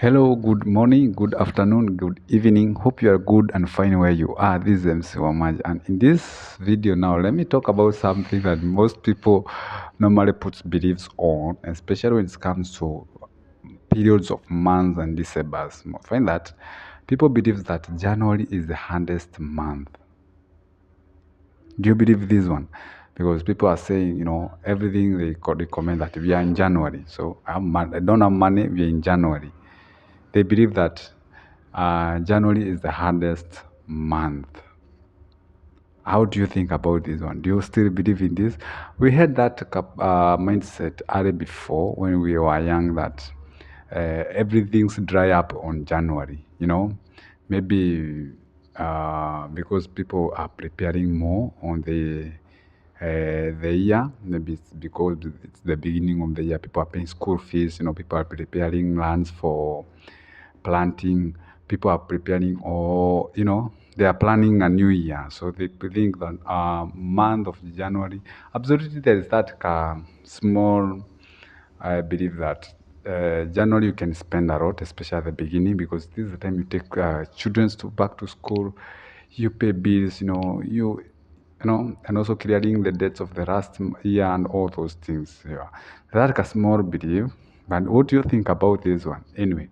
Hello, good morning, good afternoon, good evening. Hope you are good and fine where you are. This is MC Wamaj, and in this video now, let me talk about something that most people normally put beliefs on, especially when it comes to periods of months and December's. I find that people believe that January is the hardest month. Do you believe this one? Because people are saying, everything they comment that we are in January. So I don't have money, we are in January. They believe that January is the hardest month. How do you think about this one? Do you still believe in this? We had that mindset early before when we were young that everything's dry up on January, maybe because people are preparing more on the year. Maybe it's because it's the beginning of the year. People are paying school fees. People are preparing lands for planting. People are preparing, or they are planning a new year. So they think that month of January, absolutely, there is that small. I believe that January you can spend a lot, especially at the beginning, because this is the time you take children to back to school. You pay bills, and also clearing the debts of the last year and all those things. Yeah, that's a small belief. But what do you think about this one? Anyway,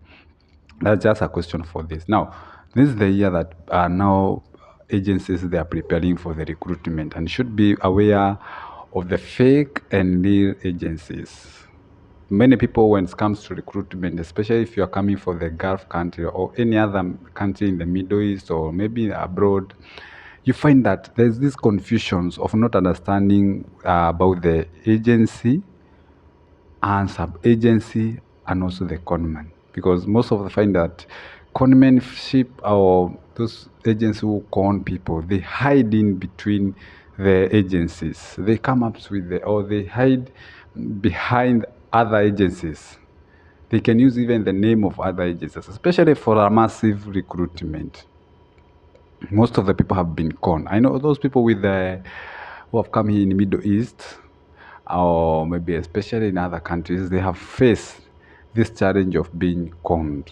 that's just a question for this. Now, this is the year that now agencies they are preparing for the recruitment and should be aware of the fake and real agencies. Many people, when it comes to recruitment, especially if you are coming for the Gulf country or any other country in the Middle East or maybe abroad, you find that there's this confusions of not understanding about the agency and sub-agency and also the conman, because most of the find that conmanship or those agencies who con people, they hide in between the agencies. They come up with or they hide behind other agencies. They can use even the name of other agencies, especially for a massive recruitment. Most of the people have been conned. I know those people who have come here in the Middle East, or maybe especially in other countries, they have faced this challenge of being conned.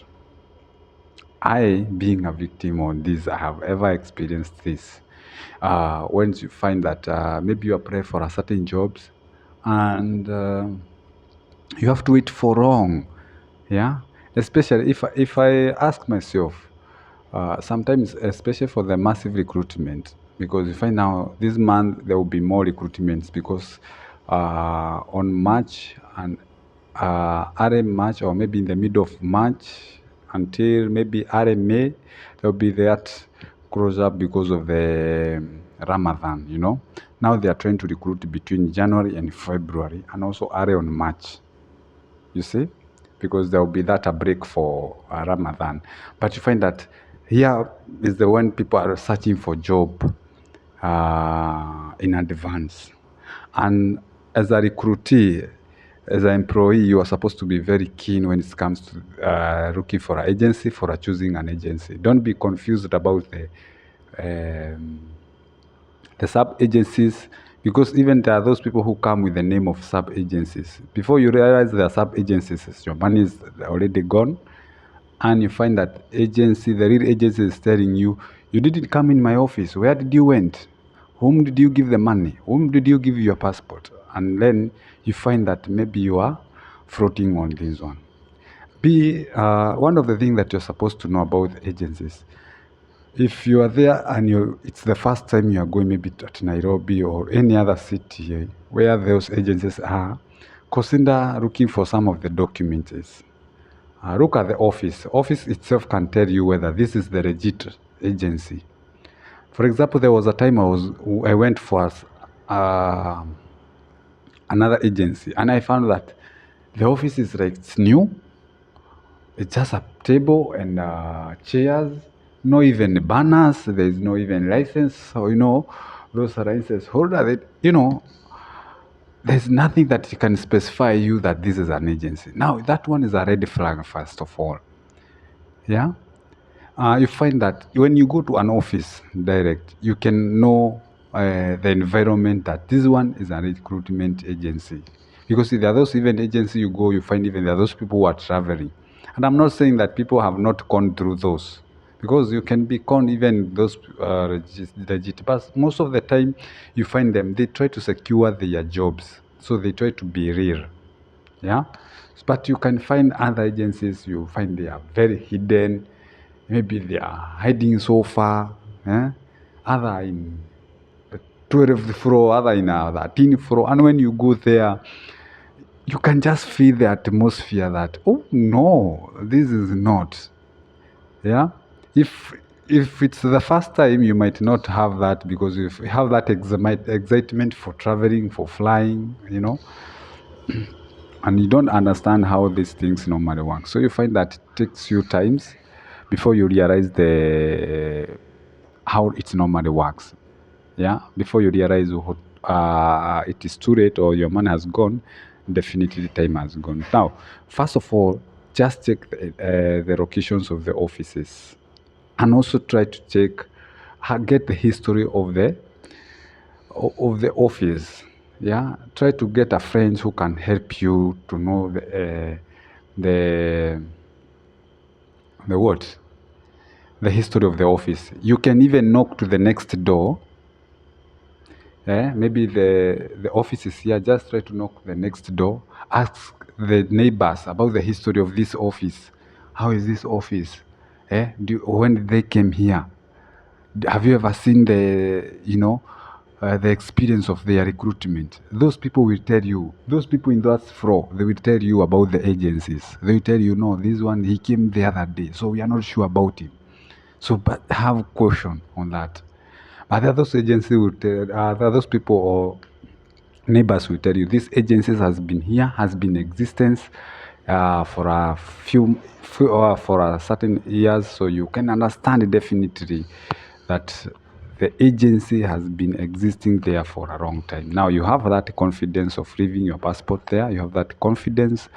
I, being a victim of this, I have ever experienced this. When you find that maybe you apply for a certain jobs and you have to wait for long, yeah. Especially if I ask myself, sometimes, especially for the massive recruitment, because you find now this month there will be more recruitments because on March and early March, or maybe in the middle of March until maybe early May, there will be that close up because of the Ramadan. Now they are trying to recruit between January and February, and also early on March. You see, because there will be that a break for Ramadan. But you find that here is the when people are searching for job in advance. And as a recruitee, as an employee, you are supposed to be very keen when it comes to looking for an agency, for choosing an agency. Don't be confused about the sub-agencies, because even there are those people who come with the name of sub-agencies. Before you realize they are sub-agencies, your money is already gone, and you find that the real agency is telling you, you didn't come in my office. Where did you went? Whom did you give the money? Whom did you give your passport? And then you find that maybe you are floating on this one. One of the things that you're supposed to know about agencies, if you are there and it's the first time you are going maybe to Nairobi or any other city where those agencies are, consider looking for some of the documents. Look at the office. Office itself can tell you whether this is the legit agency. For example, there was a time I went for another agency, and I found that the office is like it's new. It's just a table and chairs, no even banners. There is no even license. So those license holder. There's nothing that can specify you that this is an agency. Now that one is a red flag first of all. Yeah. You find that when you go to an office direct, you can know the environment that this one is a recruitment agency. Because there are those even agency you go, you find even there are those people who are traveling. And I'm not saying that people have not gone through those, because you can be con even those legit. But most of the time, you find them, they try to secure their jobs. So they try to be real. Yeah. But you can find other agencies, you find they are very hidden. Maybe they are hiding so far. Eh? Other in the 12th floor, other in the 13th floor. And when you go there, you can just feel the atmosphere that, oh no, this is not. Yeah. If it's the first time, you might not have that, because if you have that excitement for traveling, for flying, and you don't understand how these things normally work. So you find that it takes you times before you realize the how it normally works. Yeah, before you realize it is too late or your money has gone, definitely time has gone. Now, first of all, just check the locations of the offices, and also try to check, get the history of the office. Yeah, try to get a friend who can help you to know the the what the history of the office. You can even knock to the next door. Maybe the office is here. Just try to knock the next door. Ask the neighbors about the history of this office. How is this office? When did they came here? Have you ever seen the experience of their recruitment? Those people will tell you. Those people in that floor, they will tell you about the agencies. They will tell you, no, this one, he came the other day, so we are not sure about him. So, but have caution on that. But those agencies will tell, those people or neighbors will tell you, this agency has been here, has been in existence for a for a certain years, so you can understand definitely that the agency has been existing there for a long time. Now you have that confidence of leaving your passport there. You have that confidence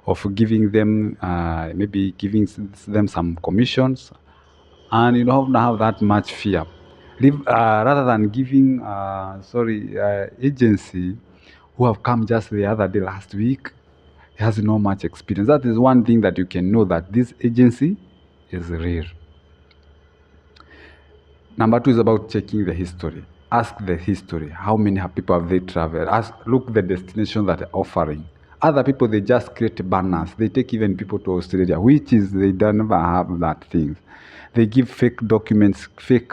of giving them, maybe giving them some commissions, and you don't have that much fear. Rather than giving, agency who have come just the other day, last week, has no much experience. That is one thing that you can know, that this agency is real. Number two is about checking the history. Ask the history. How many people have they traveled? Look the destination that they're offering. Other people, they just create banners. They take even people to Australia, which is they don't never have that thing. They give fake documents, fake,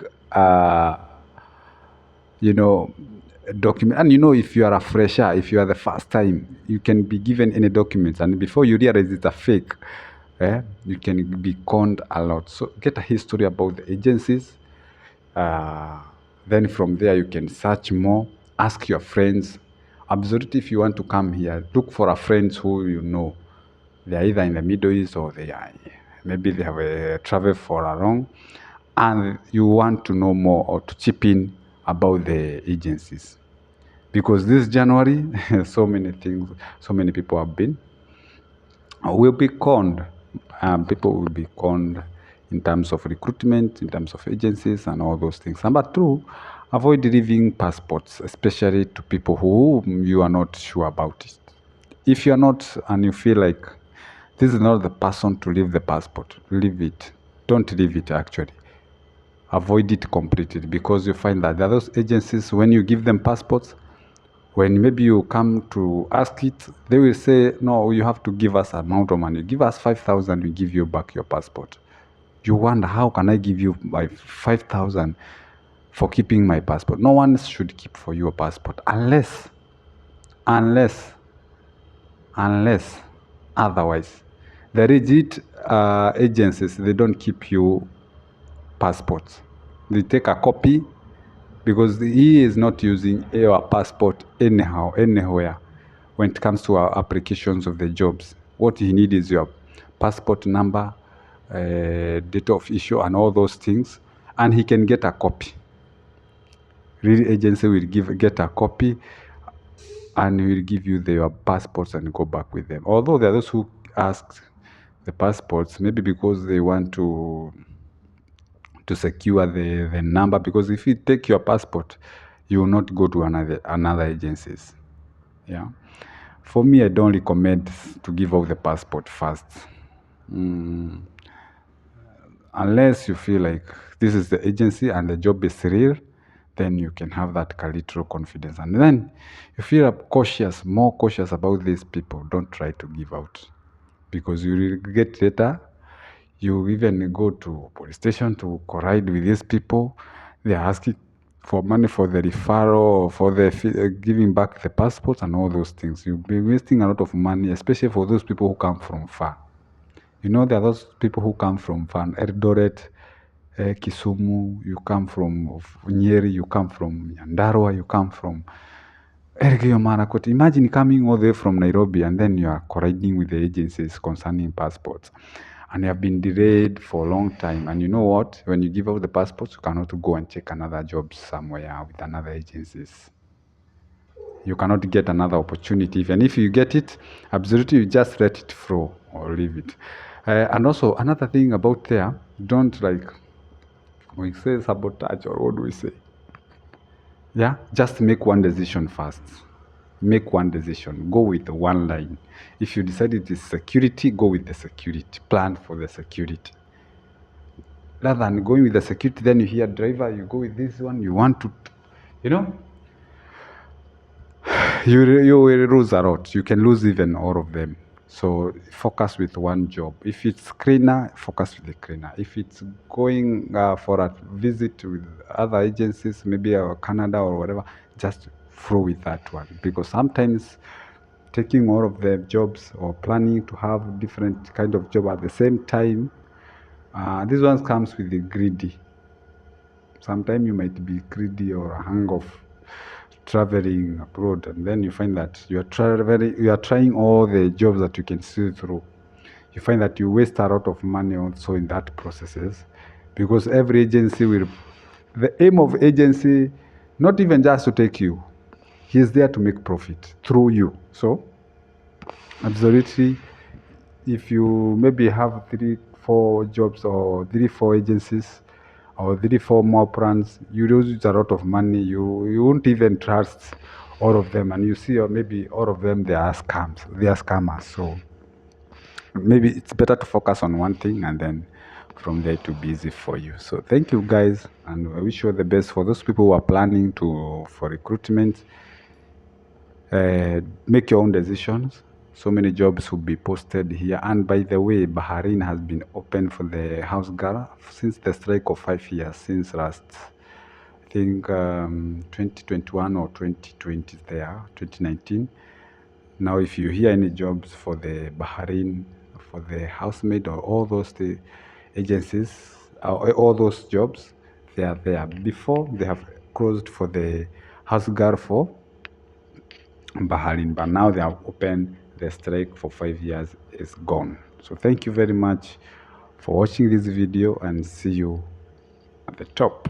document. And if you are a fresher, if you are the first time, you can be given any documents, and before you realize it's a fake, you can be conned a lot. So get a history about the agencies. Then from there you can search more. Ask your friends. Absolutely, if you want to come here, look for a friends who they are either in the Middle East, or maybe they have traveled for a long, and you want to know more or to chip in about the agencies. Because this January, so many things, so many people will be conned. People will be conned in terms of recruitment, in terms of agencies, and all those things. Number two, avoid leaving passports, especially to people who you are not sure about it. If you are not, and you feel like this is not the person to leave the passport, leave it. Don't leave it, actually. Avoid it completely, because you find that there are those agencies, when you give them passports, when maybe you come to ask it, they will say, no, you have to give us an amount of money. Give us 5,000, we give you back your passport. You wonder, how can I give you my 5,000 for keeping my passport? No one should keep for your passport unless otherwise. The legit agencies, they don't keep you passports. They take a copy, because he is not using your passport anyhow, anywhere. When it comes to our applications of the jobs, what he needs is your passport number, date of issue, and all those things, and he can get a copy. Real agency will get a copy, and will give you your passports and go back with them. Although there are those who ask the passports, maybe because they want to secure the number, because if you take your passport, you will not go to another agencies. Yeah. For me, I don't recommend to give out the passport first. Mm, unless you feel like this is the agency and the job is real, then you can have that little confidence. And then you feel cautious, more cautious about these people. Don't try to give out because you will get later. You even go to police station to collide with these people. They are asking for money for the referral, for the giving back the passports and all those things. You'll be wasting a lot of money, especially for those people who come from far. You know, there are those people who come from far, Eldoret, Kisumu, you come from Nyeri, you come from Nyandarua, you come from Elgeyo Marakwet. Imagine coming all the way from Nairobi and then you are colliding with the agencies concerning passports. And you have been delayed for a long time. And you know what? When you give out the passports, you cannot go and check another job somewhere with another agencies. You cannot get another opportunity. Even if you get it, absolutely, you just let it flow or leave it. And also, another thing about there, don't like, we say sabotage or what do we say? Yeah, just make one decision first. Make one decision. Go with one line. If you decide it is security, go with the security. Plan for the security. Rather than going with the security, then you hear driver, you go with this one, you want to, you know, you will lose a lot. You can lose even all of them. So focus with one job. If it's cleaner, focus with the cleaner. If it's going for a visit with other agencies, maybe Canada or whatever, just flow with that one. Because sometimes taking all of the jobs or planning to have different kind of job at the same time, this one comes with the greedy. Sometimes you might be greedy or hang of traveling abroad, and then you find that you are trying all the jobs that you can see through. You find that you waste a lot of money also in that processes, because every agency will. The aim of agency, not even just to take you, he is there to make profit through you. So, absolutely, if you maybe have 3, 4 jobs or 3, 4 agencies or 3, 4 more plans, you lose a lot of money. You won't even trust all of them, and you see, or maybe all of them they are scams. They are scammers. So maybe it's better to focus on one thing, and then from there to be easy for you. So thank you guys, and I wish you all the best for those people who are planning to for recruitment. Make your own decisions. So many jobs will be posted here. And by the way, Bahrain has been open for the house girl since the strike of 5 years, since last, I think 2021 or 2020 there, 2019. Now, if you hear any jobs for the Bahrain, for the housemaid or all those agencies, all those jobs, they are there. Before, they have closed for the house girl for Bahrain, but now they have opened. The strike for 5 years is gone. So thank you very much for watching this video, and see you at the top.